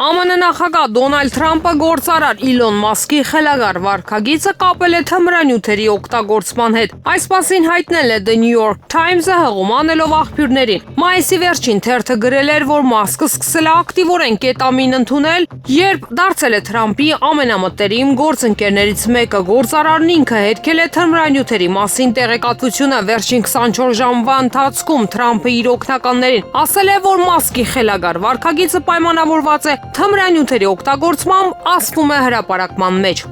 ԱՄՆ նախագահ Դոնալդ Թրամփը գործարար Իլոն Մասկի խելագար վարքագիծը կապել է թմրանյութերի օգտագործման հետ։ Այս մասին հայտնել է The New York Times-ը հղում անելով աղբյուրներին։ Մայիսի վերջին թերթը գրել էր, որ Մասկը սկսել է ակտիվորեն կետամին ընդունել, երբ դարձել է Թրամփի ամենամտերիմ գործընկերներից մեկը։ Գործարարն ինքը հետքել է թմրանյութերի մասին տեղեկատվությունը վերջին 24 ժամվա ընթացքում Թրամփը իր օգնականներին ասել է, որ Մասկի խելագար վարքագիծը պայմանավորված է թմրանյութերի օգտագործմամբ, ասվում է հրապարակման մեջ։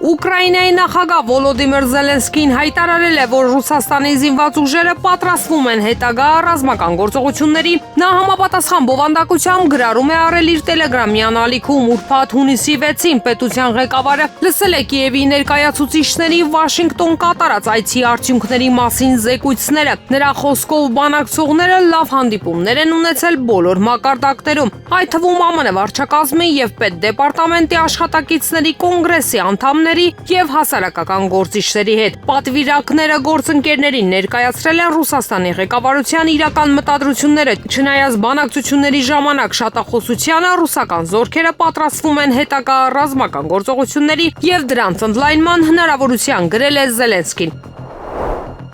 Ուկրաինայի նախագահ Վոլոդիմիր Զելենսկին հայտարարել է, որ Ռուսաստանի զինված ուժերը պատրաստվում են հետագա ռազմական գործողությունների։ Նա համապատասխան բովանդակությամբ գրառում է արել իր տելեգրամյան ալիքում ուրբաթ հունիսի 6-ին պետության ղեկավարը լսել է Կիևի ներկայացուցիչների Վաշինգտոն կատարած այցի արդյունքների մասին զեկույցները։ Նրա խոսքով բանակցողները լավ հանդիպումներ են ունեցել բոլոր մակարդակներում, այդ թվում ԱՄՆ վարչակազմի եւ պետդեպարտամենտի աշխատակիցների կոնգրեսի անդամների եւ հասարակական գործիչների հետ։ Պատվիրակները գործընկերներին ներկայացրել են Ռուսաստանի ղեկավարության իրական մտադրությունները։ Չնայած բանակցությունների ժամանակ շատախոսությանը, ռուսական զորքերը պատրաստվում են հետագա ռազմական գործողությունների եւ դրանց ընդլայնման հնարավորության, գրել է Զելենսկին։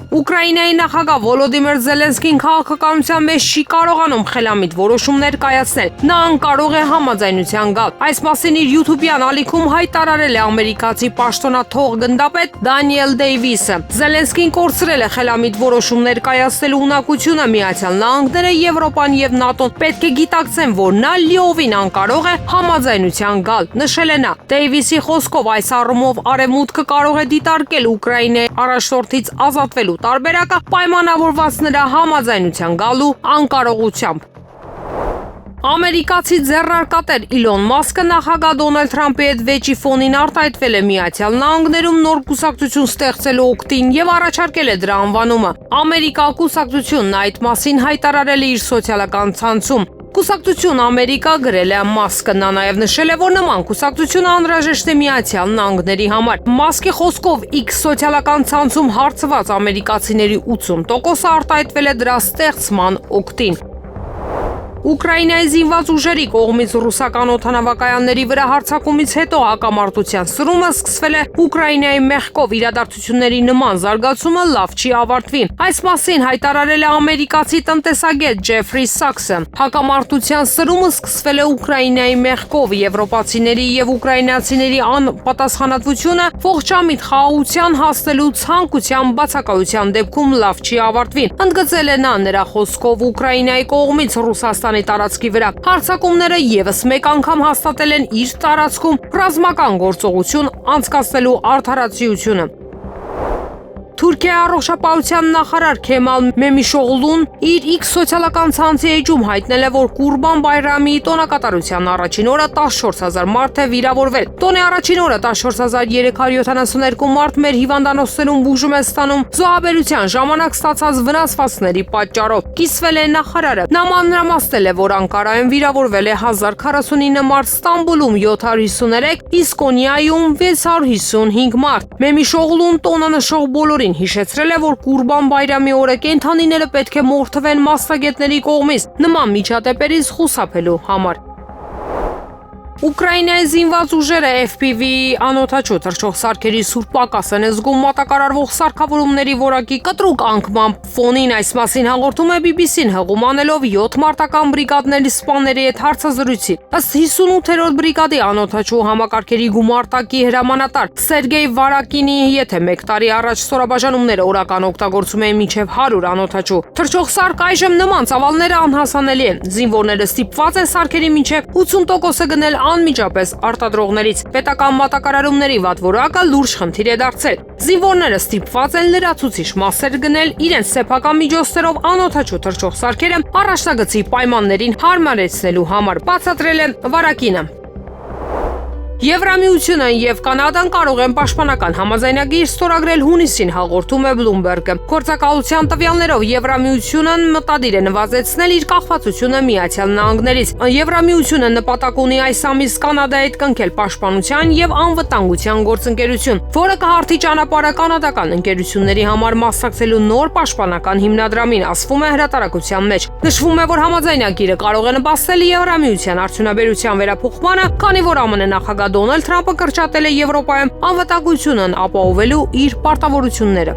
Ուկրաինայի նախագահ Վոլոդիմիր Զելենսկին քաղաքականության մեջ չի կարողանում խելամիտ որոշումներ կայացնել։ Նա անկարող է համաձայնության գալ։ Այս մասին իր YouTube-յան ալիքում հայտարարել է ամերիկացի պաշտոնաթող գնդապետ Դանիել Դեյվիսը։ Զելենսկին կորցրել է խելամիտ որոշումներ կայացնելու ունակությունը։ Միացյալ Նահանգները, Եվրոպան եւ ՆԱՏՕ-ն պետք է գիտակցեն, որ նա լիովին անկարող է համաձայնության գալ, նշել է նա։ Դեյվիսի խոսքով այս առումով Արևմուտքը կարող է դիտարկել Ուկրաինայի առաջնորդից ազատվելու տարբերակը պայմանավորված նրա համաձայնության գալու անկարողությամբ։ Ամերիկացի ձեռնարկատեր Իլոն Մասկը նախագահ Դոնալդ Թրամփի հետ վեճի ֆոնին արտահայտվել է Միացյալ Նահանգներում նոր կուսակցություն ստեղծելու օգտին եւ առաջարկել է դրա անվանումը։ Ամերիկա կուսակցությունն այդ մասին հայտարարել է իր սոցիալական ցանցում։ Կուսակցություն Ամերիկա, գրել է Մասկը։ Նա նաև նշել է, որ նման կուսակցությունը անհրաժեշտ է Միացյալ Նահանգների համար։ Մասկի խոսքով X սոցիալական ցանցում հարցված ամերիկացիների 80%-ը արտահայտվել է դրա ստեղծման օգտին։ Ուկրաինայի զինված ուժերի կողմից ռուսական օդանավակայանների վրա հարձակումից հետո հակամարտության սրումը սկսվել է Ուկրաինայի մեղքով իրադարձությունների նման զարգացումը լավ չի ավարտվի։ Այս մասին հայտարարել է ամերիկացի տնտեսագետ Ջեֆրի Սաքսը։ Հակամարտության սրումը սկսվել է Ուկրաինայի մեղքով, եվրոպացիների եւ ուկրաինացիների անպատասխանատվությունը ողջամիտ խաղաղության հասնելու ցանկության բացակայության դեպքում լավ չի ավարտվի։ Ընդգծել է նրա խոսքով Ուկրաինայի կողմից Ռուսաստանի տարածքի վրա հարձակումները եւս մեկ անգամ հաստատել են իր տարածքում ռազմական գործողություն անցկացնելու արդարացիությունը։ Թուրքիայի առողջապահության նախարար Քեմալ Մեմիշօղլուն իր X սոցիալական ցանցի էջում հայտնել է, որ Կուրբան Բայրամի տոնակատարության առաջին օրը 14000 մարդ է վիրավորվել։ Տոնի առաջին օրը 14372 մարդ մեր հիվանդանոցներում բուժում է ստանում զոհաբերության ժամանակ ստացած վնասվածքների պատճառով, կիսվել է նախարարը։ Նա մանրամասնել է, որ Անկարայում վիրավորվել է 1049 մարդ, Ստամբուլում 753, Իսկոնիայում 655 մարդ։ Մեմիշօղլուն տոնը նշող բոլորին հիշեցրել է, որ Կուրբան Բայրամի օրը կենդանիները պետք է մորթվեն մասնագետների կողմից նման միջադեպերից խուսափելու համար։ Ուկրաինայի զինված ուժերը FPV անօդաչու թռչող սարքերի սուր պակաս են զգում մատակարարվող սարքավորումների որակի կտրուկ անկման ֆոնին։ Այս մասին հաղորդում է BBC-ն հղում անելով 7 մարտական բրիգադների սպաների հետ հարցազրույցի։ Ըստ 58-րդ բրիգադի անօդաչու համակարգերի գումարտակի հրամանատար Սերգեյ Վարակինի, եթե 1 տարի առաջ ստորաբաժանումները օրական օգտագործում էին մինչև 100 անօդաչու թռչող սարք, այժմ նման ծավալները անհասանելի են։ Զինվորները ստիպված են սարքերի մինչև 80%-ը գնել անմիջապես արտադրողներից։ Պետական մատակարարումների վատ որակը լուրջ խնդիր է դարձել։ Զինվորները ստիպված են լրացուցիչ մասեր գնել իրենց սեփական միջոցներով անօդաչու թռչող սարքերը առաջնագծի պայմաններին հարմարեցնելու համար, բացատրել է Վարակինը։ Եվրամիությունը եւ Կանադան կարող են պաշտպանական համաձայնագիր ստորագրել հունիսին, հաղորդում է Bloomberg-ը։ Գործակալության տվյալներով Եվրամիությունը մտադիր է նվազեցնել իր կախվածությունը Միացյալ Նահանգներից։ Եվրամիությունը նպատակ ունի այս ամիս Կանադայի հետ կնքել պաշտպանության եւ անվտանգության գործընկերություն, որը կհարթի ճանապարհը կանադական ընկերությունների համար մասնակցելու նոր պաշտպանական հիմնադրամին, ասվում է հրատարակության մեջ։ Նշվում է, որ համաձայնագիրը կարող է նպաստել Եվրամիության արդյունաբերության վերափոխմանը, քանի որ ԱՄՆ նախագահ Դոնալդ Թրամփը կրճատել է Եվրոպայում անվտանգությունն ապահովելու իր պարտավորությունները։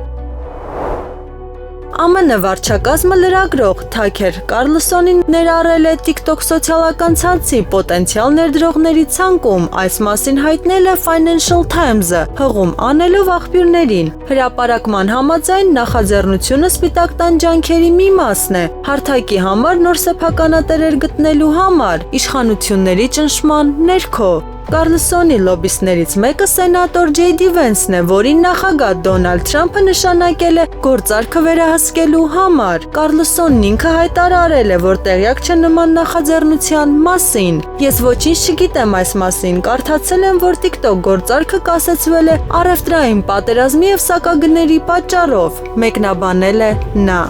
ԱՄՆ վարչակազմը լրագրող Թաքեր Կարլսոնին ներառել է TikTok սոցիալական ցանցի պոտենցիալ ներդրողների ցանկում, այս մասին հայտնել է Financial Times-ը, հղում անելով աղբյուրներին։ Հրապարակման համաձայն նախաձեռնությունը Սպիտակ տան ջանքերի մի մասն է, հարթակի համար նոր սեփականատերեր գտնելու համար, իշխանությունների ճնշման ներքո։ Կարլսոնի լոբիստներից մեկը սենատոր Ջեյդի Վենսն է, որին նախագահ Դոնալդ Թրամփը նշանակել է գործարքը վերահսկելու համար։ Կարլսոնն ինքը հայտարարել է, որ տեղյակ չէ նման նախաձեռնության մասին։ Ես ոչինչ չգիտեմ այս մասին, կարդացել եմ, որ TikTok գործարքը կասեցվել է առևտրային պատերազմի եւ սակագների պատճառով, մեկնաբանել է նա։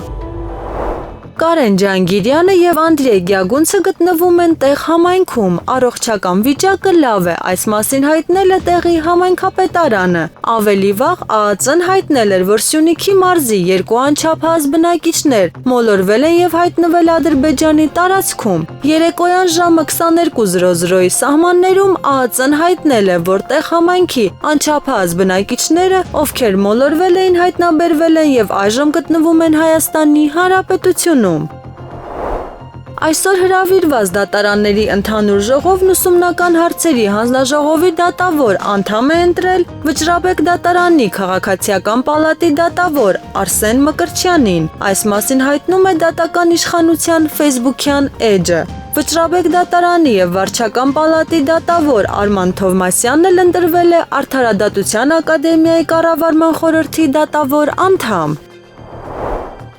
Կարեն Ջանգիրյանը եւ Անդրեյ Գյագունցը գտնվում են տեղ համայնքում, առողջական վիճակը լավ է, այս մասին հայտնել է տեղի համայնքապետարանը։ Ավելի վաղ ԱԱԾ-ն հայտնել էր, որ Սյունիքի մարզի 2 անչափահաս բնակիչներ մոլորվել են եւ հայտնվել Ադրբեջանի տարածքում։ Երեկոյան ժամը 22:00-ի սահմաններում ԱԱԾ-ն հայտնել է, որ տեղ համայնքի անչափահաս բնակիչները, ովքեր մոլորվել էին, հայտնաբերվել են եւ այժմ գտնվում են Հայաստանի Հանրապետությունում։ Այսօր հրավիրված դատարանների ընդհանուր ժողովն ուսումնական հարցերի հանձնաժողովի դատավոր անդամ է ընտրել Վճռաբեկ դատարանի քաղաքացիական պալատի դատավոր Արսեն Մկրտչյանին։ Այս մասին հայտնում է դատական իշխանության Facebook-յան էջը։ Վճռաբեկ դատարանի եւ վարչական պալատի դատավոր Արման Թովմասյանն էլ ընտրվել է Արդարադատության ակադեմիայի կառավարման խորհրդի դատավոր անդամ։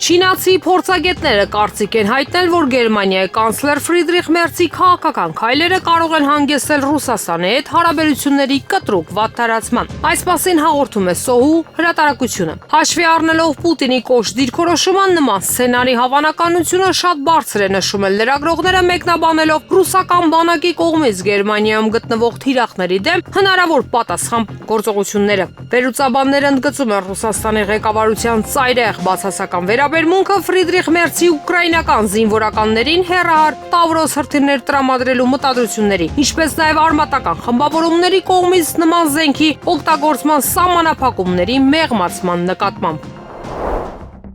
Չինացի փորձագետները կարծիք են հայտնել, որ Գերմանիայի կանցլեր Ֆրիդրիխ Մերցի քաղաքական քայլերը կարող են հանգեցնել Ռուսաստանի հետ հարաբերությունների կտրուկ վատթարացման։ Այս մասին հաղորդում է Սոհու հրատարակությունը։ Հաշվի առնելով Պուտինի կոշտ դիրքորոշման նման սցենարի հավանականությունը շատ բարձր է, նշում են լրագրողները, մեկնաբանելով ռուսական բանակի կողմից Գերմանիայում գտնվող թիրախների դեմ հնարավոր պատասխան գործողությունները։ Վերլուծաբանները ընդգծում են Ռուսաստանի ղեկավարության ծայրահեղ բացասական վերաբերմունքը Ֆրիդրիխ Մերցի ուկրաինական զինվորականներին հեռահար Տավրոս հրթիռներ տրամադրելու մտադրությունների, ինչպես նաև արմատական խմբավորումների կողմից նման զենքի օգտագործման սահմանափակումների մեղմացման նկատմամբ։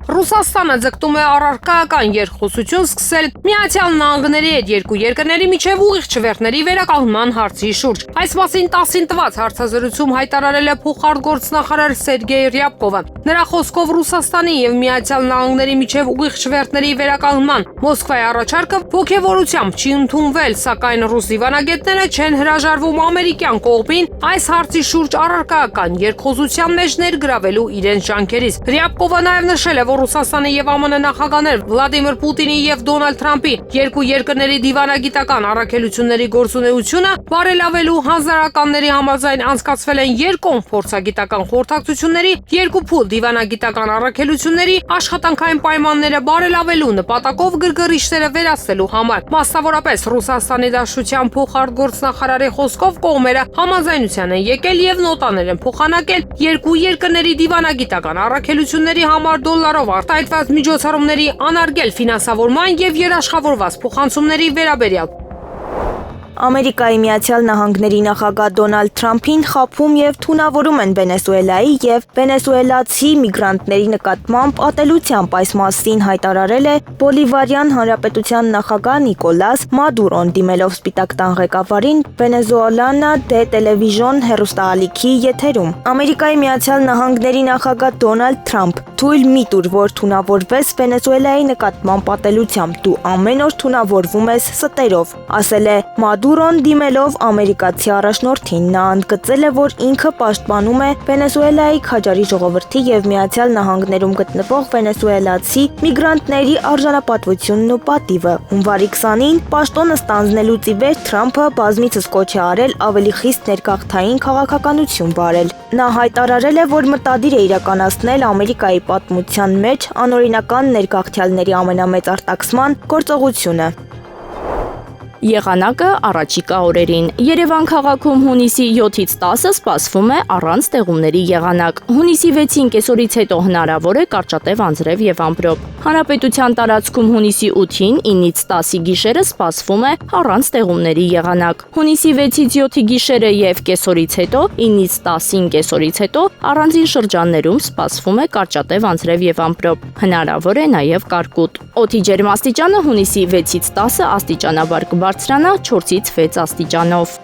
Ռուսաստանը ձգտում է առարկայական երկխոսություն սկսել Միացյալ Նահանգների հետ երկու երկրների միջև ուղիղ չվերթների վերականգնման հարցի շուրջ։ Այս մասին 10-ին տված հարցազրույցում հայտարարել է փոխարտգործնախարար Սերգեյ Ռյաբկովը։ Նրա խոսքով Ռուսաստանի եւ Միացյալ Նահանգների միջև ուղիղ չվերթների վերականգնման Մոսկվայի առաջարկը ողջավորությամբ չի ընդունվել, սակայն ռուս դիվանագետները չեն հրաժարվում ամերիկյան կողմին այս հարցի շուրջ առարկայական երկխոսության մեջ ներգրավելու իրենց ջանքերից։ Ռյաբկովը նաև նշել է, որ Ռուսաստանի եւ ԱՄՆ նախագահներ Վլադիմիր Պուտինի եւ Դոնալդ Թրամփի երկու երկրների դիվանագիտական առաքելությունների գործունեությունը բարելավելու հանձնարարականների համաձայն անցկացվել են երկկողմ փորձագիտական խորհրդակցությունների, երկու փուլ դիվանագիտական առաքելությունների աշխատանքային պայմանները բարելավելու նպատակով գրգռիչները վերացնելու համար։ Մասնավորապես Ռուսաստանի Դաշնության փոխարտգործնախարարի խոսքով կողմերը համաձայնության են եկել եւ նոտաներ են փոխանակել երկու երկրների դիվանագիտական առաքելությունների համար դոլարով արտահայտված միջոցառումների անարգել ֆինանսավորման եւ երաշխավորված փոխանցումների վերաբերյալ։ Ամերիկայի Միացյալ Նահանգների նախագահ Դոնալդ Թրամփին խաբում եւ թունավորում են Վենեսուելայի եւ վենեսուելացի միգրանտների նկատմամբ ատելությամբ, այս մասին հայտարարել է Բոլիվարյան Հանրապետության նախագահ Նիկոլաս Մադուրոն, դիմելով Սպիտակ տան ղեկավարին Վենեսուելանա դե տելևիժոն հեռուստաալիքի եթերում։ Ամերիկայի Միացյալ Նահանգների նախագահ Դոնալդ Թրամփ թույլ մի տուր, որ թունավորվես Վենեսուելայի նկատմամբ ատելությամբ, դու ամեն օր թունավորվում ես ստերով, ասել է Մադուրոն Մադուրոն դիմելով ամերիկացի առաջնորդին նա ընդգծել է, որ ինքը պաշտպանում է Վենեսուելայի քաջարի ժողովրդի եւ Միացյալ Նահանգներում գտնվող վենեսուելացի միգրանտների արժանապատվությունն ու պատիվը։ Հունվարի 20-ին պաշտոնը ստանձնելուց ի վեր Թրամփը բազմիցս կոչ է արել ավելի խիստ ներգաղթային քաղաքականություն վարել։ Նա հայտարարել է, որ մտադիր է իրականացնել Ամերիկայի պատմության մեջ անօրինական ներգաղթյալների ամենամեծ արտաքսման գործողությունը։ Եղանակը առաջիկա օրերին։ Երևան քաղաքում հունիսի 7-ից 10-ը սպասվում է առանց ստեղումների եղանակ։ Հունիսի 6-ին կեսօրից հետո հնարավոր է կարճատև անձրև եւ ամպրոպ։ Հանրապետության տարածքում հունիսի 8-ին 9-ից 10-ի գիշերը սպասվում է առանց ստեղումների եղանակ։ Հունիսի 6-ից 7-ի գիշերը եւ կեսօրից հետո 9-ից 10-ին կեսօրից հետո առանձին շրջաններում սպասվում է կարճատև անձրև եւ ամպրոպ։ Հնարավոր է նաեւ կարկուտ։ Օդի ջերմաստիճանը հունիսի 6-ից 10-ը աստիճանաբար կբարձրանա 4-ից 6 աստիճանով։